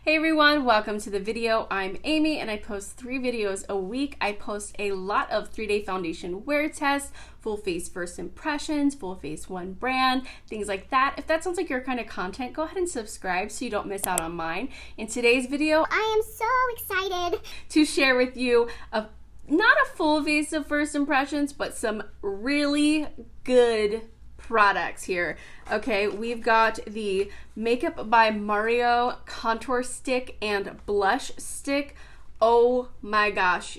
Hey everyone, welcome to the video. I'm Amy and I post 3 videos a week. I post a lot of 3-day foundation wear tests, full face first impressions, full face one brand, things like that. If that sounds like your kind of content, go ahead and subscribe so you don't miss out on mine. In today's video, I am so excited to share with you not a full face of first impressions, but some really good products here. Okay, we've got the MAKEUPBYMARIO Contour Stick and Blush Stick. Oh my gosh.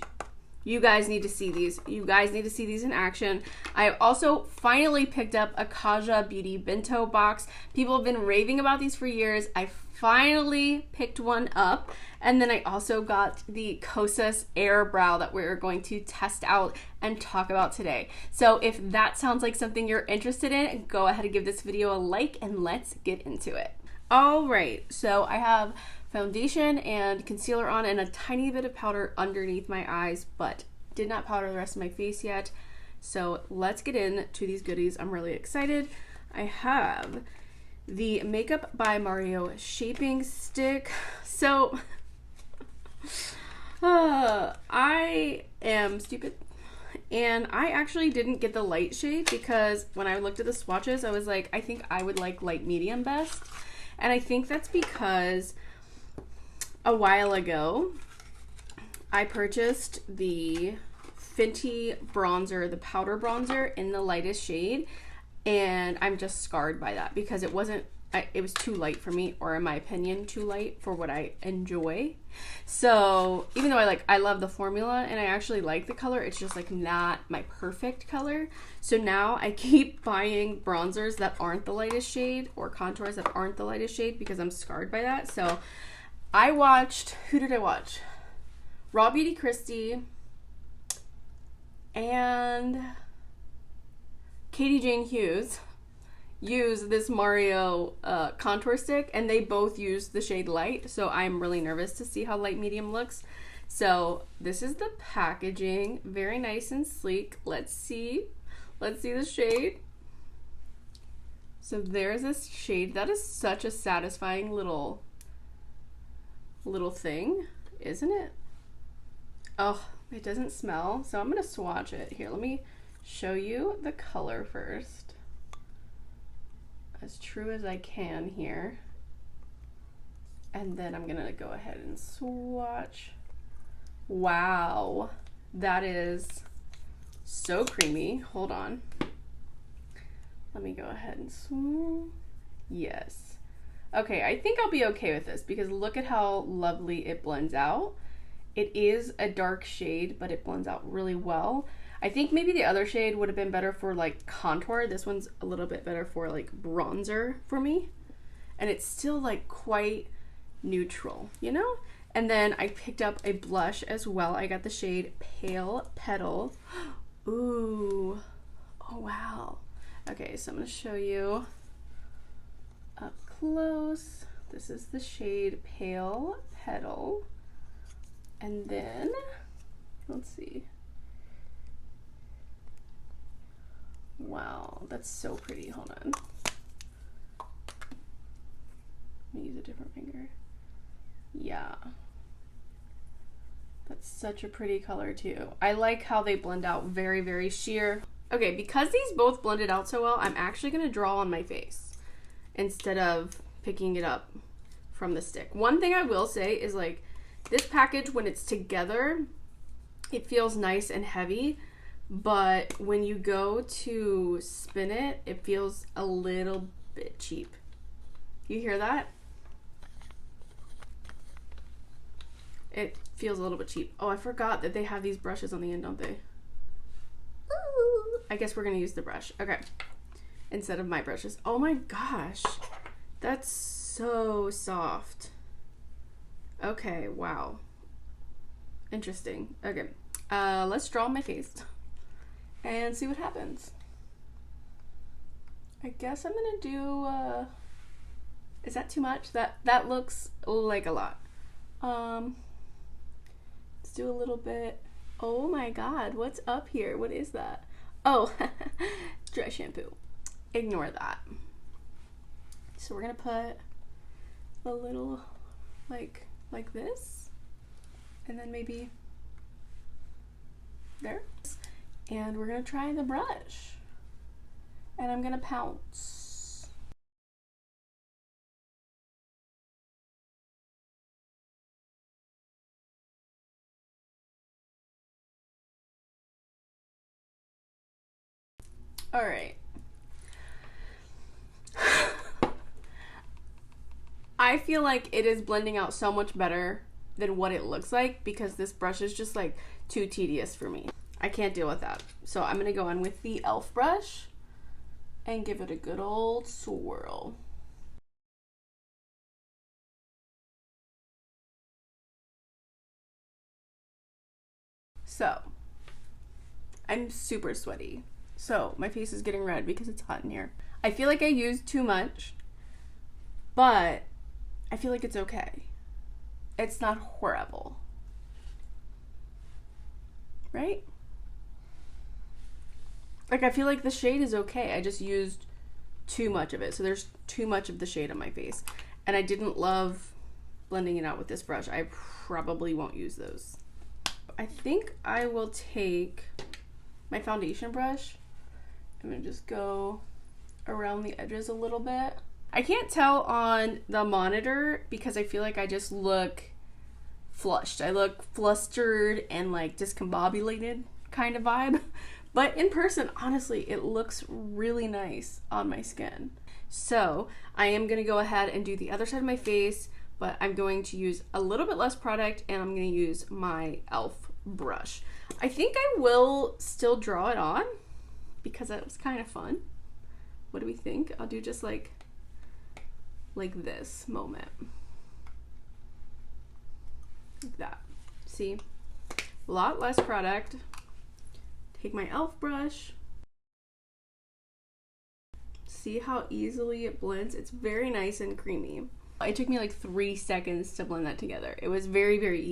You guys need to see these. You guys need to see these in action. I also finally picked up a Kaja Beauty Bento box. People have been raving about these for years. I finally picked one up. And then I also got the Kosas Air Brow that we're going to test out and talk about today. So if that sounds like something you're interested in, go ahead and give this video a like and let's get into it. All right, so I have foundation and concealer on and a tiny bit of powder underneath my eyes, but did not powder the rest of my face yet. So let's get into these goodies. I'm really excited. I have the MAKEUPBYMARIO Shaping Stick. So I am stupid and I actually didn't get the light shade because when I looked at the swatches, I was like, I think I would like light medium best. And I think that's because a while ago, I purchased the Fenty bronzer, the powder bronzer in the lightest shade, and I'm just scarred by that because it wasn't, it was too light for me, or in my opinion, too light for what I enjoy. So even though I love the formula and I actually like the color, it's just like not my perfect color. So now I keep buying bronzers that aren't the lightest shade or contours that aren't the lightest shade because I'm scarred by that. So I watched, who did I watch? Raw Beauty Kristi and Katie Jane Hughes use this Mario contour stick, and they both use the shade light, so I'm really nervous to see how light medium looks. So this is the packaging, very nice and sleek. Let's see the shade. So there's this shade. That is such a satisfying little thing, isn't it? Oh, it doesn't smell, so I'm gonna swatch it. Here, let me show you the color first, as true as I can here, and then I'm gonna go ahead and swatch. Wow, that is so creamy. Hold on, let me go ahead and swatch. Yes. Okay, I think I'll be okay with this because look at how lovely it blends out. It is a dark shade, but it blends out really well. I think maybe the other shade would have been better for like contour. This one's a little bit better for like bronzer for me. And it's still like quite neutral, you know? And then I picked up a blush as well. I got the shade Pale Petal. Ooh, oh wow. Okay, so I'm gonna show you up close. This is the shade Pale Petal. And then, let's see. Wow, that's so pretty. Hold on. Let me use a different finger. Yeah. That's such a pretty color too. I like how they blend out very, very sheer. Okay, because these both blended out so well, I'm actually gonna draw on my face instead of picking it up from the stick. One thing I will say is like, this package, when it's together, it feels nice and heavy, but when you go to spin it, it feels a little bit cheap. You hear that? It feels a little bit cheap. Oh, I forgot that they have these brushes on the end, don't they? Ooh. I guess we're gonna use the brush. Okay. Instead of my brushes. Oh my gosh. That's so soft. Okay, wow. Interesting. Okay, let's draw my face and see what happens. I guess I'm gonna do, is that too much? That looks like a lot. Let's do a little bit. Oh my god, what's up here? What is that? Oh, dry shampoo. Ignore that. So we're gonna put a little like this, and then maybe there. And we're gonna try the brush, and I'm gonna pounce. All right. I feel like it is blending out so much better than what it looks like because this brush is just like too tedious for me. I can't deal with that. So I'm gonna go in with the e.l.f. brush and give it a good old swirl. So I'm super sweaty. So my face is getting red because it's hot in here. I feel like I used too much, but I feel like it's okay. It's not horrible. Right? Like, I feel like the shade is okay. I just used too much of it. So there's too much of the shade on my face. And I didn't love blending it out with this brush. I probably won't use those. I think I will take my foundation brush. I'm gonna just go around the edges a little bit. I can't tell on the monitor because I feel like I just look flushed. I look flustered and like discombobulated kind of vibe. But in person, honestly, it looks really nice on my skin. So I am gonna go ahead and do the other side of my face, but I'm going to use a little bit less product and I'm gonna use my e.l.f. brush. I think I will still draw it on because that was kind of fun. What do we think? I'll do just like this moment. Like that. See? A lot less product. Take my e.l.f. brush. See how easily it blends? It's very nice and creamy. It took me like 3 seconds to blend that together. It was very, very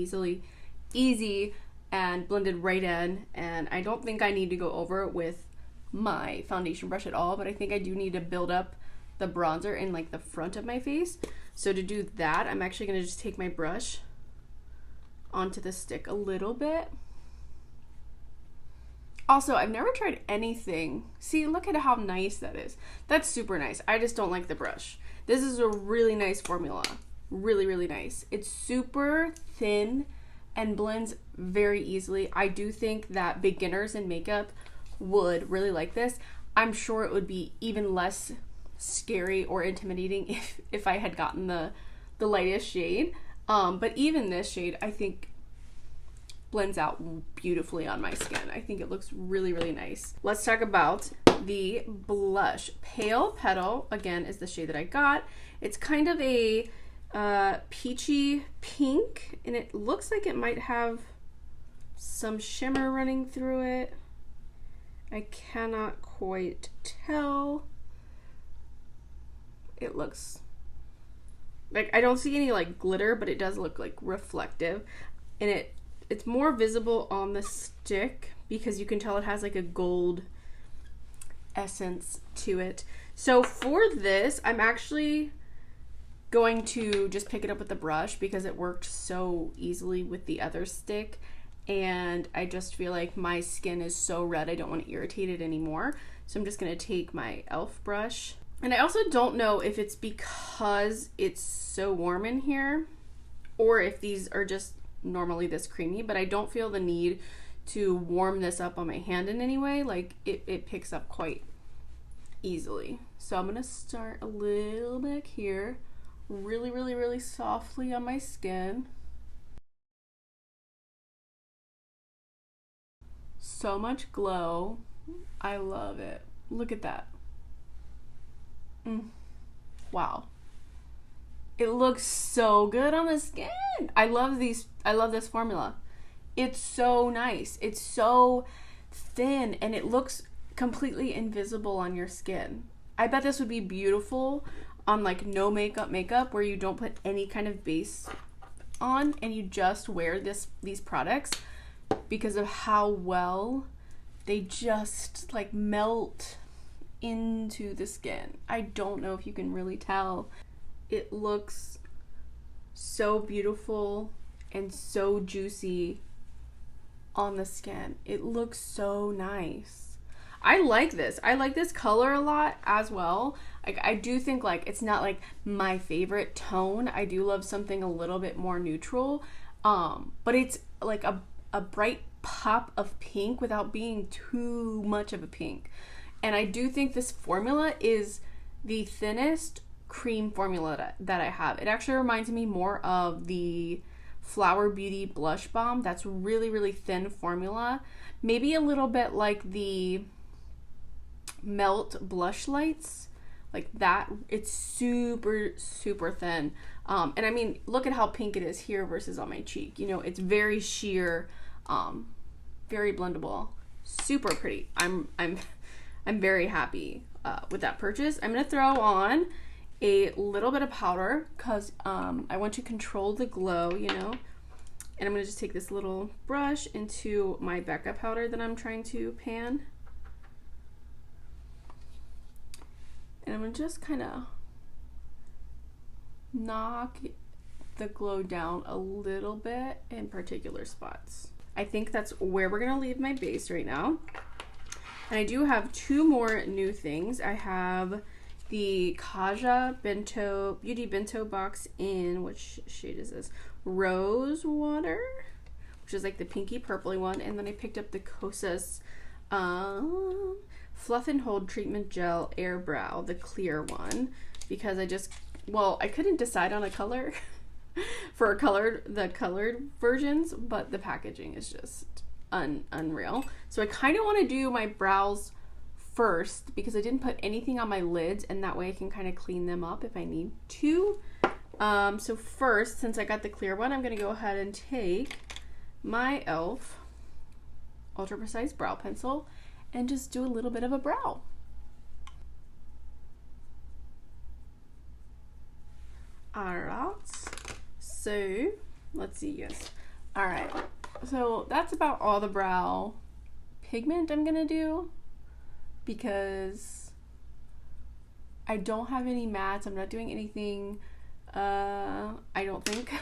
easy and blended right in. And I don't think I need to go over it with my foundation brush at all, but I think I do need to build up the bronzer in like the front of my face. So to do that, I'm actually gonna just take my brush onto the stick a little bit. Also, I've never tried anything. See, look at how nice that is. That's super nice. I just don't like the brush. This is a really nice formula. Really, really nice. It's super thin and blends very easily. I do think that beginners in makeup would really like this. I'm sure it would be even less scary or intimidating if I had gotten the lightest shade. But even this shade, I think blends out beautifully on my skin. I think it looks really, really nice. Let's talk about the blush. Pale Petal, again, is the shade that I got. It's kind of a peachy pink, and it looks like it might have some shimmer running through it. I cannot quite tell. It looks like, I don't see any like glitter, but it does look like reflective, and it's more visible on the stick because you can tell it has like a gold essence to it. So for this, I'm actually going to just pick it up with the brush because it worked so easily with the other stick, and I just feel like my skin is so red I don't want to irritate it anymore. So I'm just going to take my e.l.f. brush. And I also don't know if it's because it's so warm in here or if these are just normally this creamy, but I don't feel the need to warm this up on my hand in any way. Like it picks up quite easily. So I'm gonna start a little back here, really, really, really softly on my skin. So much glow. I love it. Look at that. Wow. It looks so good on the skin. I love this formula. It's so nice. It's so thin and it looks completely invisible on your skin. I bet this would be beautiful on like no makeup where you don't put any kind of base on and you just wear these products because of how well they just like melt into the skin. I don't know if you can really tell. It looks so beautiful and so juicy on the skin. It looks so nice. I like this. I like this color a lot as well. Like, I do think like it's not like my favorite tone. I do love something a little bit more neutral. But it's like a bright pop of pink without being too much of a pink. And I do think this formula is the thinnest cream formula that I have. It actually reminds me more of the Flower Beauty Blush Balm. That's really, really thin formula. Maybe a little bit like the Melt Blush Lights. Like that. It's super, super thin. And I mean, look at how pink it is here versus on my cheek. You know, it's very sheer, very blendable, super pretty. I'm very happy with that purchase. I'm gonna throw on a little bit of powder because I want to control the glow, you know. And I'm gonna just take this little brush into my Becca powder that I'm trying to pan. And I'm gonna just kind of knock the glow down a little bit in particular spots. I think that's where we're gonna leave my base right now. And I do have two more new things. I have the Kaja Beauty Bento box in, which shade is this? Rosewater, which is like the pinky purpley one. And then I picked up the Kosas Fluff and Hold Treatment Gel Air Brow, the clear one, because I couldn't decide on a color for the colored versions, but the packaging is just unreal. So I kind of want to do my brows first because I didn't put anything on my lids, and that way I can kind of clean them up if I need to. So first, since I got the clear one, I'm going to go ahead and take my e.l.f. Ultra Precise Brow Pencil and just do a little bit of a brow. Alright, so let's see, yes. Alright, so that's about all the brow pigment I'm gonna do because I don't have any mattes. I'm not doing anything, I don't think,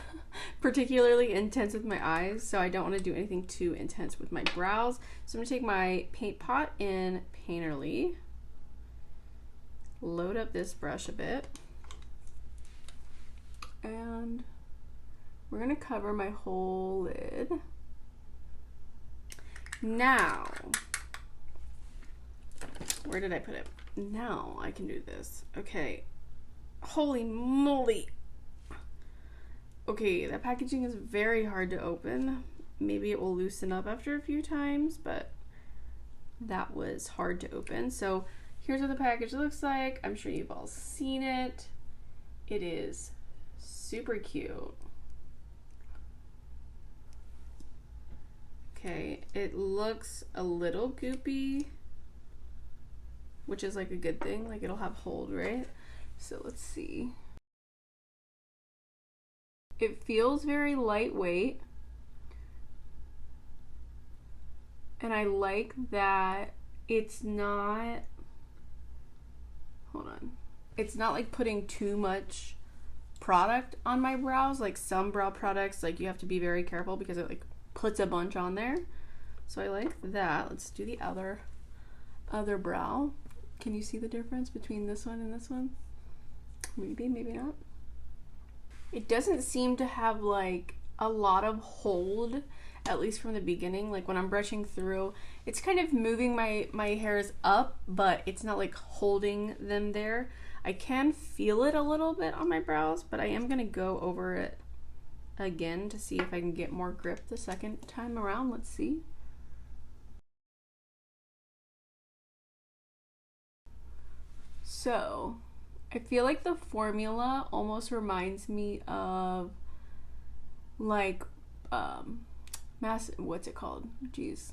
particularly intense with my eyes, so I don't want to do anything too intense with my brows. So I'm gonna take my paint pot in Painterly, load up this brush a bit, and we're gonna cover my whole lid. Now, where did I put it? Now I can do this. Okay. Holy moly. Okay, that packaging is very hard to open. Maybe it will loosen up after a few times, but that was hard to open. So here's what the package looks like. I'm sure you've all seen it. It is super cute. Okay, it looks a little goopy, which is like a good thing. Like, it'll have hold, right? So let's see. It feels very lightweight, and I like that it's not, hold on, it's not like putting too much product on my brows. Like some brow products, like you have to be very careful because it like puts a bunch on there. So I like that. Let's do the other brow. Can you see the difference between this one and this one? Maybe, maybe not. It doesn't seem to have like a lot of hold, at least from the beginning. Like when I'm brushing through, it's kind of moving my hairs up, but it's not like holding them there. I can feel it a little bit on my brows, but I am gonna go over it again to see if I can get more grip the second time around. Let's see. So I feel like the formula almost reminds me of like what's it called? Jeez.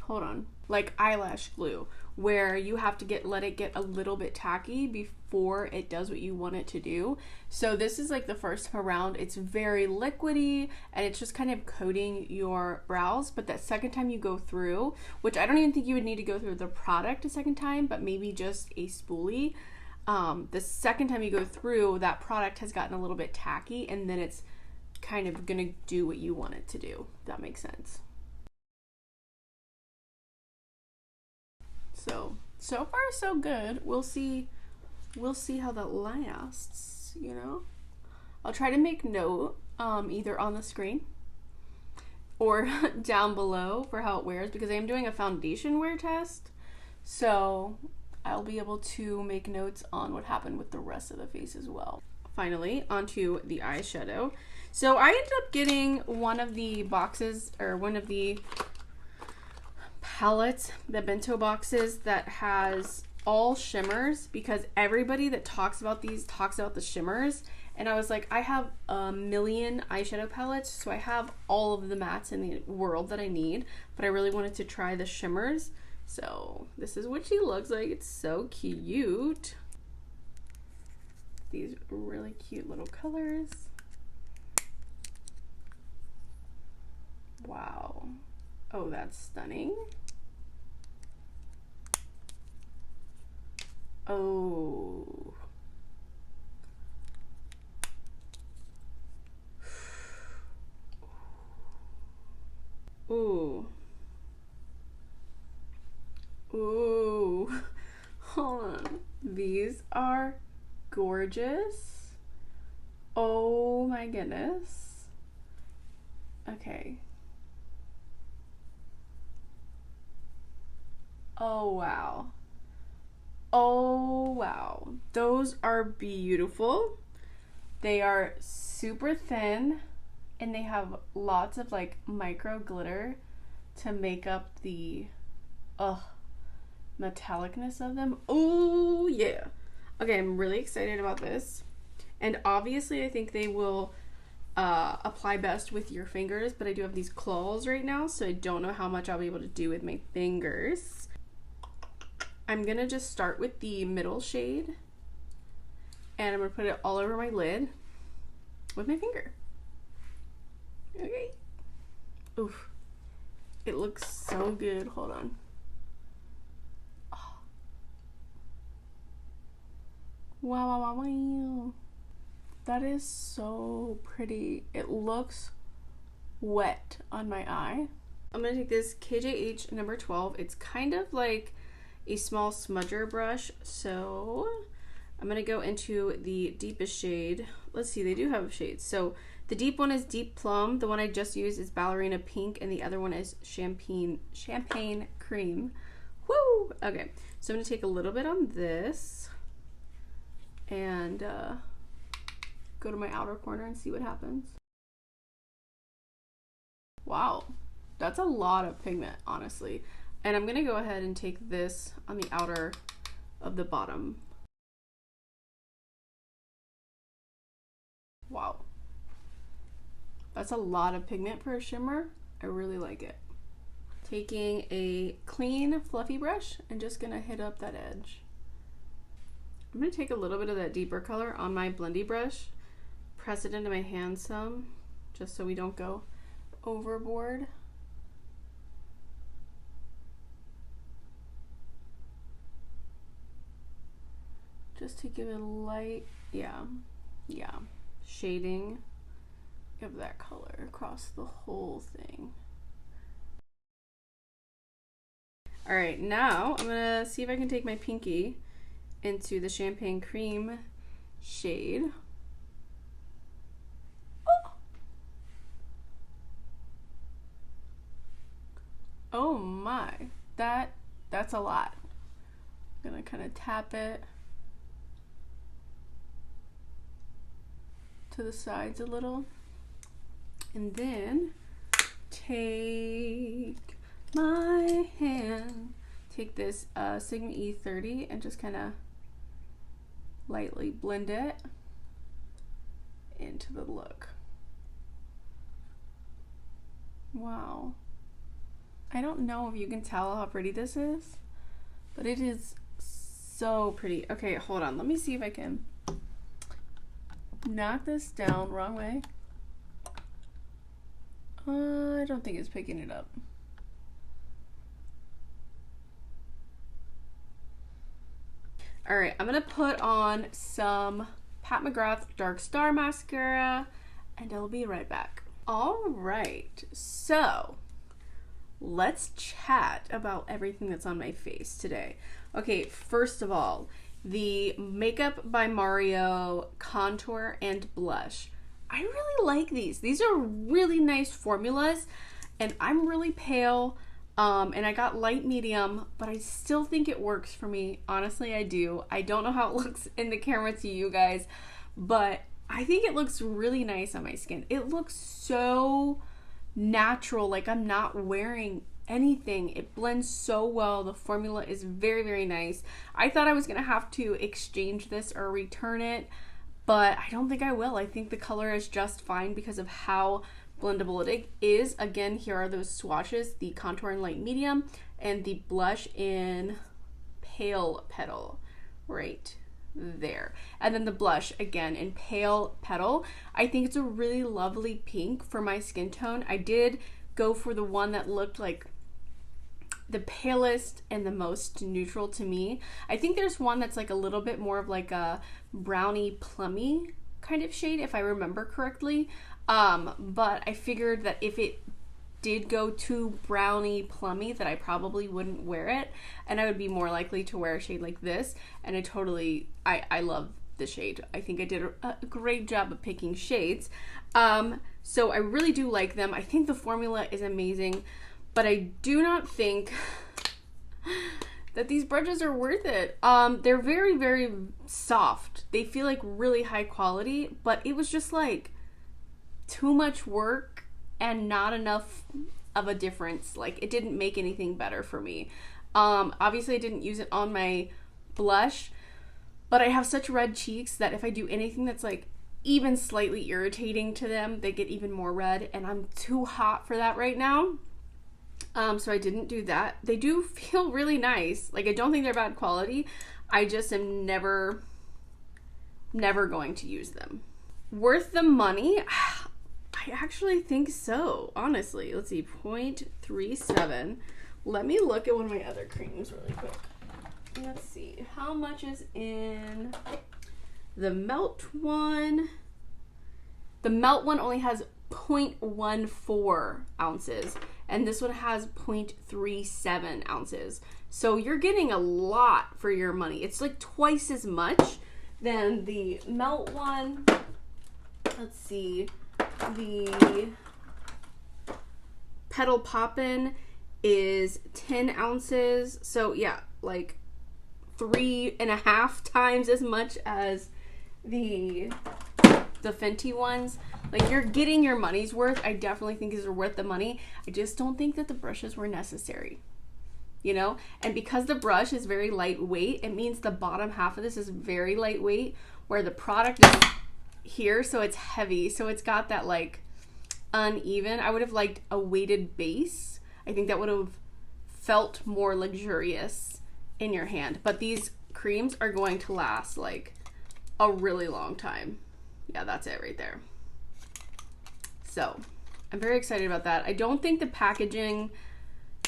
Hold on. Like eyelash glue, where you have to let it get a little bit tacky before it does what you want it to do. So this is like the first time around, it's very liquidy and it's just kind of coating your brows. But that second time you go through, which I don't even think you would need to go through the product a second time, but maybe just a spoolie, The second time you go through, that product has gotten a little bit tacky, and then it's kind of gonna do what you want it to do. If that makes sense. So far so good. We'll see how that lasts, you know. I'll try to make note either on the screen or down below for how it wears, because I am doing a foundation wear test, so I'll be able to make notes on what happened with the rest of the face as well. Finally, onto the eyeshadow. So I ended up getting one of the boxes, or one of the palettes, the bento boxes that has all shimmers, because everybody that talks about these talks about the shimmers, and I was like, I have a million eyeshadow palettes, so I have all of the mattes in the world that I need, but I really wanted to try the shimmers. So this is what she looks like. It's so cute. These really cute little colors. Wow. Oh, that's stunning. Oh. Ooh. Ooh. Hold on. These are gorgeous. Oh my goodness. Okay. Oh wow. Oh wow. Those are beautiful. They are super thin, and they have lots of like micro glitter to make up the metallicness of them. Oh yeah. Okay, I'm really excited about this. And obviously I think they will apply best with your fingers, but I do have these claws right now, so I don't know how much I'll be able to do with my fingers. I'm gonna just start with the middle shade, and I'm gonna put it all over my lid with my finger. Okay. Oof. It looks so good. Hold on. Oh. Wow, wow, wow, wow. That is so pretty. It looks wet on my eye. I'm gonna take this KJH number 12. It's kind of like a small smudger brush, so I'm gonna go into the deepest shade. Let's see, they do have shades. So the deep one is Deep Plum. The one I just used is Ballerina Pink, and the other one is Champagne Cream. Woo! Okay, so I'm gonna take a little bit on this and go to my outer corner and see what happens. Wow, that's a lot of pigment, honestly. And I'm gonna go ahead and take this on the outer of the bottom. Wow. That's a lot of pigment for a shimmer. I really like it. Taking a clean, fluffy brush and just gonna hit up that edge. I'm gonna take a little bit of that deeper color on my blendy brush, press it into my hand some, just so we don't go overboard. Just to give it a light, yeah, shading of that color across the whole thing. All right, now I'm gonna see if I can take my pinky into the Champagne Cream shade. Oh my, that's a lot. I'm gonna kind of tap it to the sides a little, and then take my hand, take this Sigma E30 and just kind of lightly blend it into the look. Wow. I don't know if you can tell how pretty this is, but it is so pretty. Okay, hold on. Let me see if I can knock this down. Wrong way. I don't think it's picking it up. All right, I'm gonna put on some Pat McGrath Dark Star mascara, and I'll be right back. All right, so let's chat about everything that's on my face today. Okay, first of all, the Makeup by Mario contour and blush. I really like these. These are really nice formulas, and I'm really pale. And I got light medium, but I still think it works for me. Honestly, I do. I don't know how it looks in the camera to you guys, but I think it looks really nice on my skin. It looks so natural, like I'm not wearing anything. It blends so well. The formula is very, very nice. I thought I was gonna have to exchange this or return it, but I don't think I will. I think the color is just fine because of how blendable it is. Again, here are those swatches, the contour in light medium and the blush in Pale Petal right there. And then the blush again in Pale Petal. I think it's a really lovely pink for my skin tone. I did go for the one that looked like the palest and the most neutral to me. I think there's one that's like a little bit more of like a brownie plummy kind of shade if I remember correctly. But I figured that if it did go too brownie plummy that I probably wouldn't wear it, and I would be more likely to wear a shade like this. And I love the shade. I think I did a great job of picking shades. So I really do like them. I think the formula is amazing, but I do not think that these brushes are worth it. They're very, very soft. They feel like really high quality, but it was just like too much work and not enough of a difference. Like it didn't make anything better for me. Obviously I didn't use it on my blush, but I have such red cheeks that if I do anything that's like even slightly irritating to them, they get even more red, and I'm too hot for that right now. So I didn't do that. They do feel really nice. Like I don't think they're bad quality. I just am never going to use them. Worth the money? I actually think so, honestly. Let's see, 0.37. Let me look at one of my other creams really quick. Let's see, how much is in the Melt one? The Melt one only has 0.14 ounces, and this one has 0.37 ounces. So you're getting a lot for your money. It's like twice as much than the Melt one. Let's see. The Petal Poppin' is 10 ounces. So yeah, like 3.5 times as much as the Fenty ones. Like you're getting your money's worth. I definitely think these are worth the money. I just don't think that the brushes were necessary, you know? And because the brush is very lightweight, it means the bottom half of this is very lightweight, where the product is here, so it's heavy, so it's got that like uneven. I would have liked a weighted base. I think that would have felt more luxurious in your hand, but these creams are going to last like a really long time. Yeah, that's it right there. So I'm very excited about that. I don't think the packaging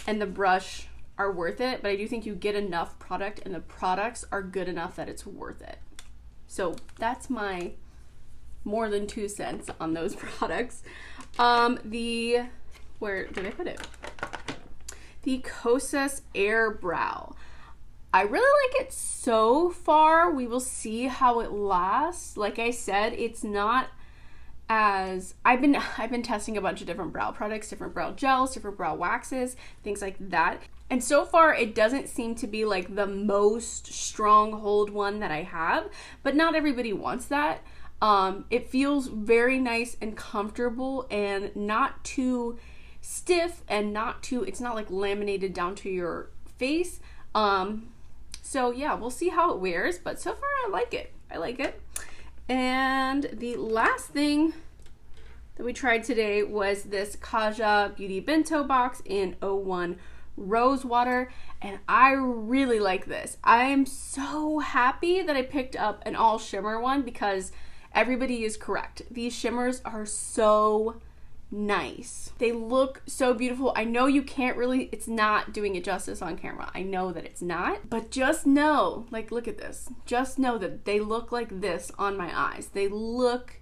and the brush are worth it, but I do think you get enough product and the products are good enough that it's worth it. So that's my more than 2 cents on those products. Where did I put it? The Kosas Air Brow. I really like it so far. We will see how it lasts. Like I said, it's not as I've been testing a bunch of different brow products, different brow gels, different brow waxes, things like that. And so far it doesn't seem to be like the most stronghold one that I have, but not everybody wants that. It feels very nice and comfortable and not too stiff and it's not like laminated down to your face. So yeah, we'll see how it wears, but so far I like it. And the last thing that we tried today was this Kaja Beauty Bento box in 01 Rosewater, and I really like this. I'm so happy that I picked up an all shimmer one because everybody is correct. These shimmers are so nice. They look so beautiful. I know you can't really, it's not doing it justice on camera. I know that it's not, but just know, like, look at this. Just know that they look like this on my eyes. They look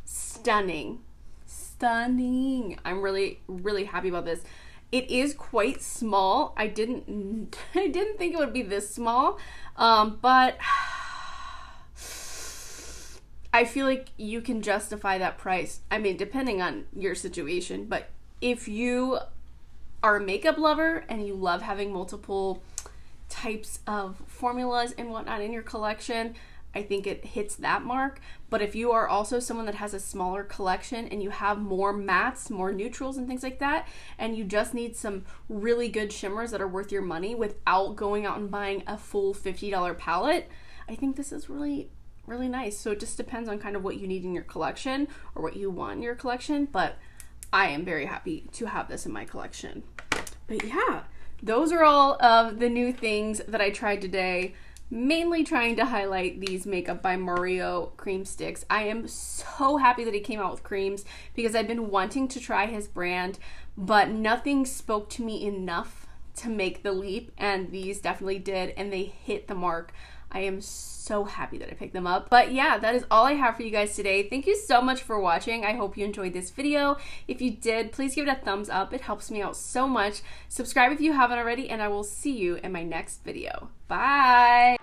stunning. Stunning. I'm really, really happy about this. It is quite small. I didn't think it would be this small, but I feel like you can justify that price. I mean, depending on your situation, but if you are a makeup lover and you love having multiple types of formulas and whatnot in your collection, I think it hits that mark. But if you are also someone that has a smaller collection and you have more mattes, more neutrals and things like that, and you just need some really good shimmers that are worth your money without going out and buying a full $50 palette, I think this is really nice. So it just depends on kind of what you need in your collection or what you want in your collection, but I am very happy to have this in my collection. But yeah, those are all of the new things that I tried today, mainly trying to highlight these Makeup by Mario cream sticks. I am so happy that he came out with creams because I've been wanting to try his brand, but nothing spoke to me enough to make the leap, and these definitely did, and they hit the mark. I am so happy that I picked them up. But yeah, that is all I have for you guys today. Thank you so much for watching. I hope you enjoyed this video. If you did, please give it a thumbs up. It helps me out so much. Subscribe if you haven't already, and I will see you in my next video. Bye!